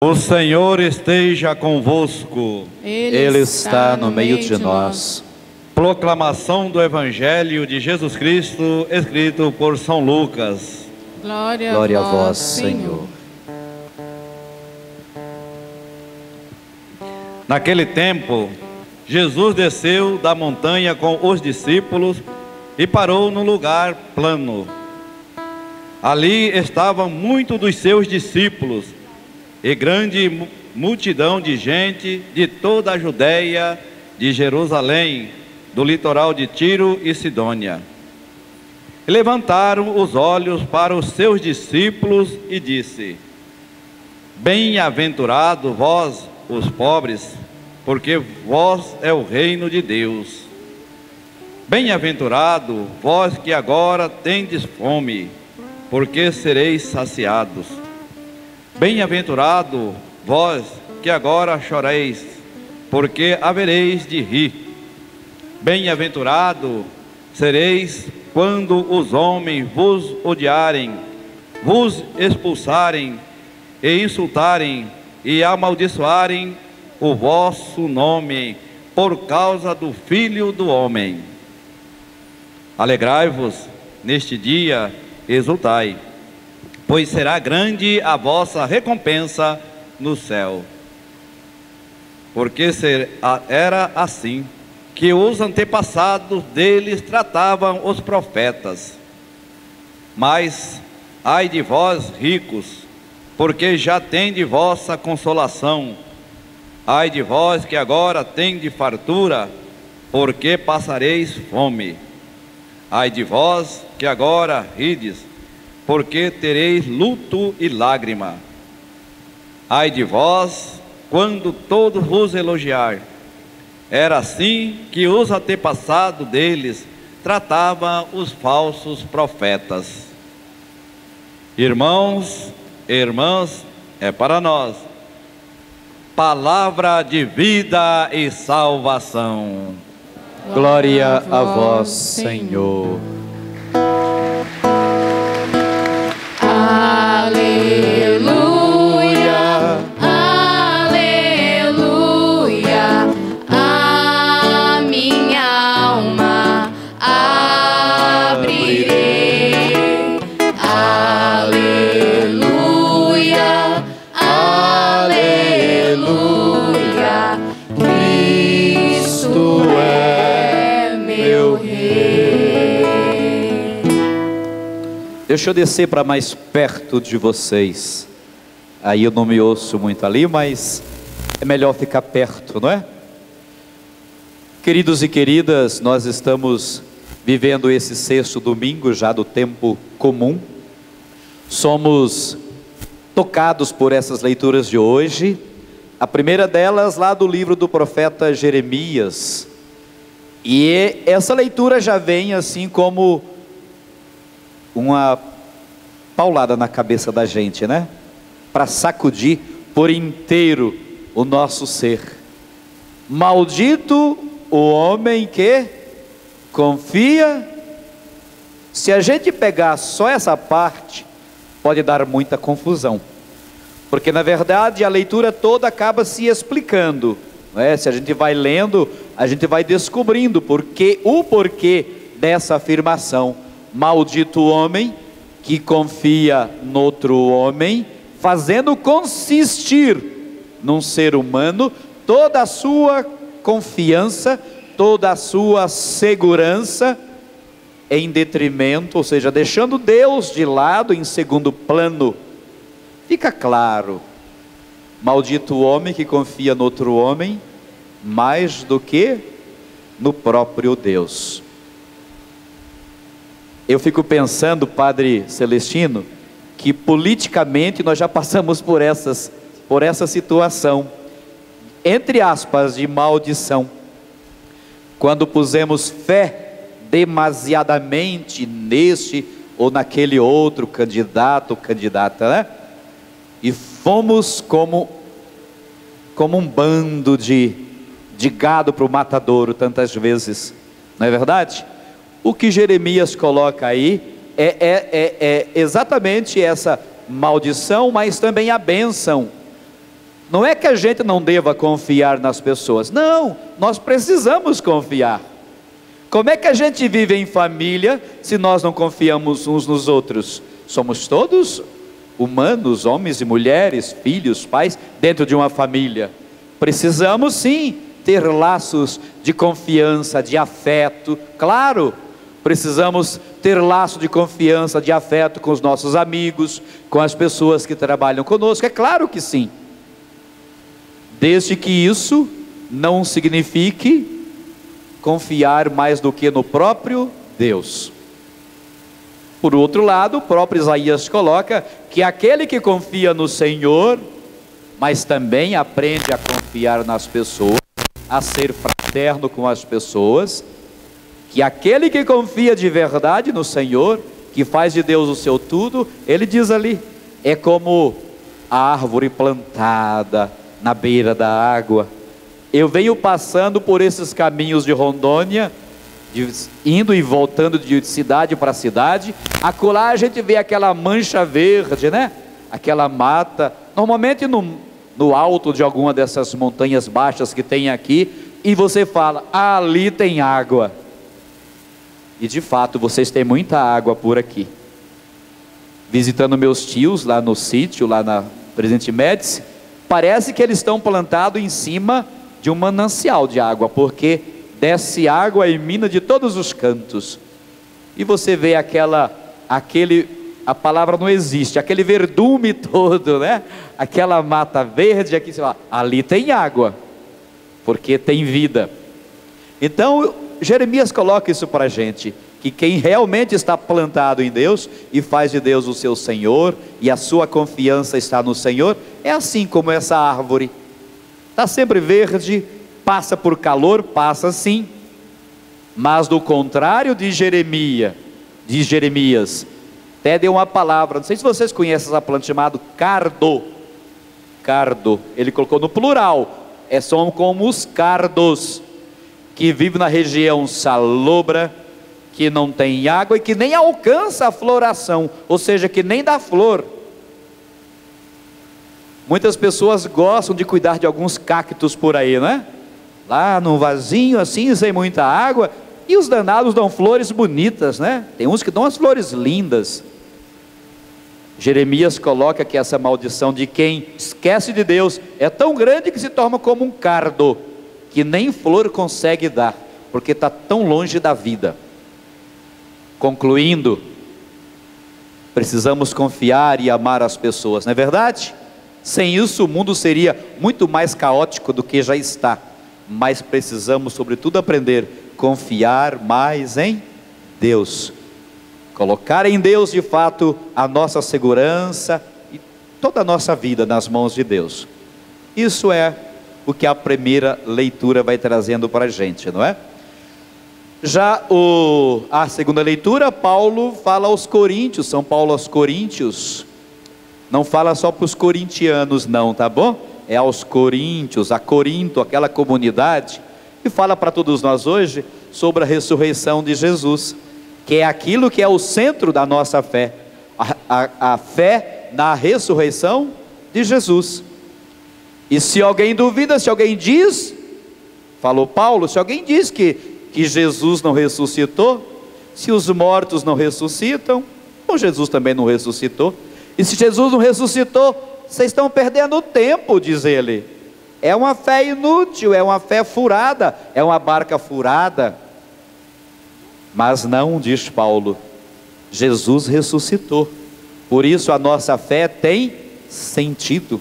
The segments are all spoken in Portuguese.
O Senhor esteja convosco. Ele está no meio de nós. Proclamação do Evangelho de Jesus Cristo, escrito por São Lucas. Glória a vós, Senhor. Naquele tempo, Jesus desceu da montanha com os discípulos e parou num lugar plano. Ali estavam muitos dos seus discípulos e grande multidão de gente de toda a Judéia, de Jerusalém, do litoral de Tiro e Sidônia. E levantaram os olhos para os seus discípulos e disse: Bem-aventurado vós, os pobres, porque vós é o reino de Deus. Bem-aventurado vós que agora tendes fome, porque sereis saciados. Bem-aventurado vós que agora choreis, porque havereis de rir. Bem-aventurado sereis quando os homens vos odiarem, vos expulsarem e insultarem e amaldiçoarem o vosso nome por causa do Filho do Homem. Alegrai-vos neste dia, exultai, pois será grande a vossa recompensa no céu. Porque era assim que os antepassados deles tratavam os profetas. Mas, ai de vós ricos, porque já tende vossa consolação. Ai de vós que agora tende fartura, porque passareis fome. Ai de vós que agora rides, porque tereis luto e lágrima. Ai de vós, quando todos vos elogiar. Era assim que os antepassados deles tratavam os falsos profetas. Irmãos e irmãs, é para nós palavra de vida e salvação. Glória a vós, Senhor. Aleluia, aleluia, a minha alma abrirei. Aleluia, aleluia, Cristo é meu Rei. Deixa eu descer para mais perto de vocês. Aí eu não me ouço muito ali, mas é melhor ficar perto, não é? Queridos e queridas, nós estamos vivendo esse sexto domingo já do tempo comum. Somos tocados por essas leituras de hoje. A primeira delas lá do livro do profeta Jeremias. E essa leitura já vem assim como uma paulada na cabeça da gente, né? Para sacudir por inteiro o nosso ser. Maldito o homem que confia. Se a gente pegar só essa parte, pode dar muita confusão, porque na verdade a leitura toda acaba se explicando, não é? Se a gente vai lendo, a gente vai descobrindo o porquê dessa afirmação. Maldito o homem que confia noutro homem, fazendo consistir num ser humano toda a sua confiança, toda a sua segurança, em detrimento, ou seja, deixando Deus de lado em segundo plano. Fica claro, maldito o homem que confia noutro homem, mais do que no próprio Deus. Eu fico pensando, Padre Celestino, que politicamente nós já passamos por essa situação, entre aspas, de maldição, quando pusemos fé demasiadamente neste ou naquele outro candidato ou candidata, né? E fomos como um bando de gado para o matadouro tantas vezes, não é verdade? O que Jeremias coloca aí é exatamente essa maldição, mas também a bênção Não é que a gente não deva confiar nas pessoas, não, nós precisamos confiar. Como é que a gente vive em família se nós não confiamos uns nos outros? Somos todos humanos, homens e mulheres, filhos, pais, dentro de uma família. Precisamos sim ter laços de confiança, de afeto, claro. Precisamos ter laço de confiança, de afeto com os nossos amigos, com as pessoas que trabalham conosco, é claro que sim. Desde que isso não signifique confiar mais do que no próprio Deus. Por outro lado, o próprio Isaías coloca que aquele que confia no Senhor, mas também aprende a confiar nas pessoas, a ser fraterno com as pessoas, que aquele que confia de verdade no Senhor, que faz de Deus o seu tudo, ele diz ali, é como a árvore plantada na beira da água. Eu venho passando por esses caminhos de Rondônia, indo e voltando de cidade para cidade, acolá a gente vê aquela mancha verde, né? Aquela mata, normalmente no alto de alguma dessas montanhas baixas que tem aqui, e você fala, ali tem água. E de fato, vocês têm muita água por aqui. Visitando meus tios lá no sítio, lá na Presidente Médici, parece que eles estão plantados em cima de um manancial de água, porque desce água e mina de todos os cantos. E você vê a palavra não existe, aquele verdume todo, né? Aquela mata verde, aqui você fala, ali tem água, porque tem vida. Então, Jeremias coloca isso para a gente, que quem realmente está plantado em Deus, e faz de Deus o seu Senhor, e a sua confiança está no Senhor, é assim como essa árvore, está sempre verde, passa por calor, passa sim, mas do contrário de Jeremias, até deu uma palavra, não sei se vocês conhecem essa planta chamada cardo, ele colocou no plural, são como os cardos, que vivem na região salobra, que não tem água e que nem alcança a floração, ou seja, que nem dá flor. Muitas pessoas gostam de cuidar de alguns cactos por aí, não é? Lá num vasinho assim, sem muita água, e os danados dão flores bonitas, né? Tem uns que dão as flores lindas. Jeremias coloca que essa maldição de quem esquece de Deus é tão grande que se torna como um cardo, que nem flor consegue dar, porque está tão longe da vida. Concluindo, precisamos confiar e amar as pessoas, não é verdade? Sem isso o mundo seria muito mais caótico do que já está, mas precisamos sobretudo aprender a confiar mais em Deus, colocar em Deus de fato a nossa segurança e toda a nossa vida nas mãos de Deus. Isso é o que a primeira leitura vai trazendo para a gente, não é? Já a segunda leitura, Paulo fala aos Coríntios, São Paulo aos Coríntios, não fala só para os corintianos não, tá bom? É aos Coríntios, a Corinto, aquela comunidade, e fala para todos nós hoje sobre a ressurreição de Jesus, que é aquilo que é o centro da nossa fé, a fé na ressurreição de Jesus. E se alguém duvida, se alguém diz, falou Paulo, se alguém diz que Jesus não ressuscitou, se os mortos não ressuscitam, então Jesus também não ressuscitou, e se Jesus não ressuscitou, vocês estão perdendo tempo, diz ele, é uma fé inútil, é uma fé furada, é uma barca furada. Mas não, diz Paulo, Jesus ressuscitou, por isso a nossa fé tem sentido,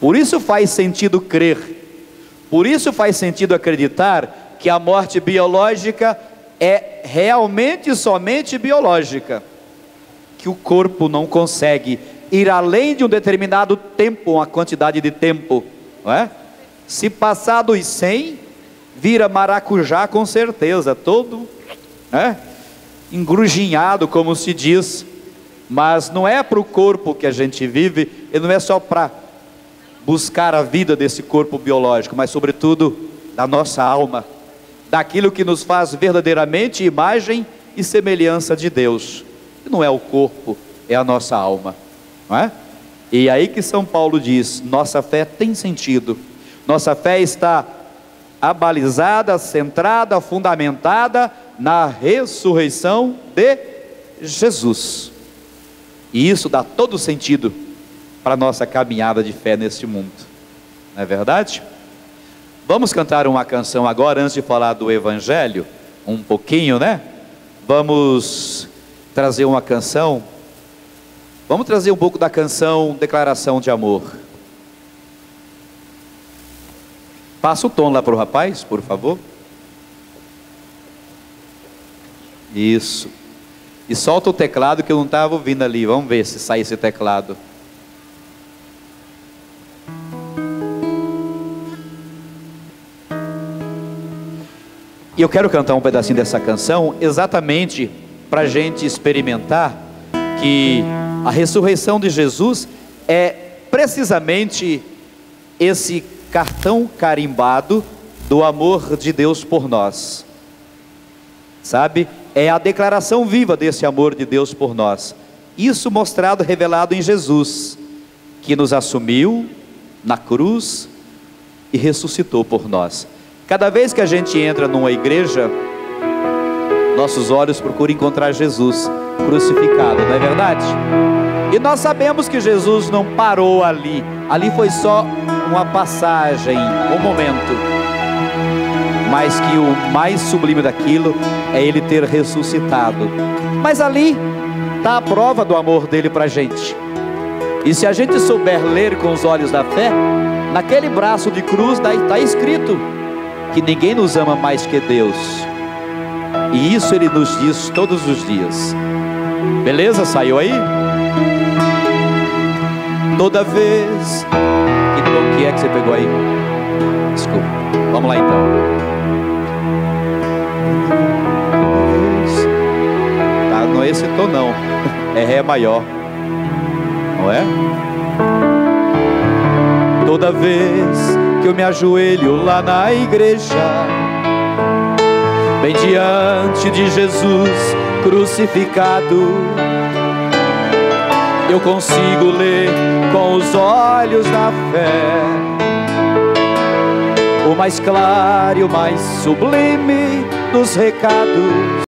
por isso faz sentido crer, por isso faz sentido acreditar que a morte biológica é realmente somente biológica, que o corpo não consegue ir além de um determinado tempo, uma quantidade de tempo, não é? Se passar dos 100, vira maracujá com certeza, todo engrujinhado, como se diz. Mas não é para o corpo que a gente vive, e não é só para buscar a vida desse corpo biológico, mas sobretudo da nossa alma, daquilo que nos faz verdadeiramente imagem e semelhança de Deus. E não é o corpo, é a nossa alma, não é? E aí que São Paulo diz: nossa fé tem sentido, nossa fé está abalizada, centrada, fundamentada na ressurreição de Jesus. E isso dá todo sentido para a nossa caminhada de fé neste mundo, não é verdade? Vamos cantar uma canção agora, antes de falar do Evangelho, um pouquinho, né? Vamos trazer uma canção. Vamos trazer um pouco da canção Declaração de Amor. Passa o tom lá para o rapaz, por favor. Isso. E solta o teclado que eu não estava ouvindo ali. Vamos ver se sai esse teclado. E eu quero cantar um pedacinho dessa canção exatamente para a gente experimentar que a ressurreição de Jesus é precisamente esse cartão carimbado do amor de Deus por nós, sabe? É a declaração viva desse amor de Deus por nós, isso mostrado, revelado em Jesus, que nos assumiu na cruz e ressuscitou por nós. Cada vez que a gente entra numa igreja, nossos olhos procuram encontrar Jesus crucificado, não é verdade? E nós sabemos que Jesus não parou ali, ali foi só uma passagem, um momento, mas que o mais sublime daquilo é Ele ter ressuscitado. Mas ali está a prova do amor dele para a gente. E se a gente souber ler com os olhos da fé, naquele braço de cruz está escrito que ninguém nos ama mais que Deus, e isso Ele nos diz todos os dias. Beleza? Saiu aí? Toda vez que é que você pegou aí? Desculpa. Vamos lá então. Tá, não é esse tom não, é Ré maior, não é? Toda vez que eu me ajoelho lá na igreja, bem diante de Jesus crucificado, eu consigo ler com os olhos da fé o mais claro e o mais sublime dos recados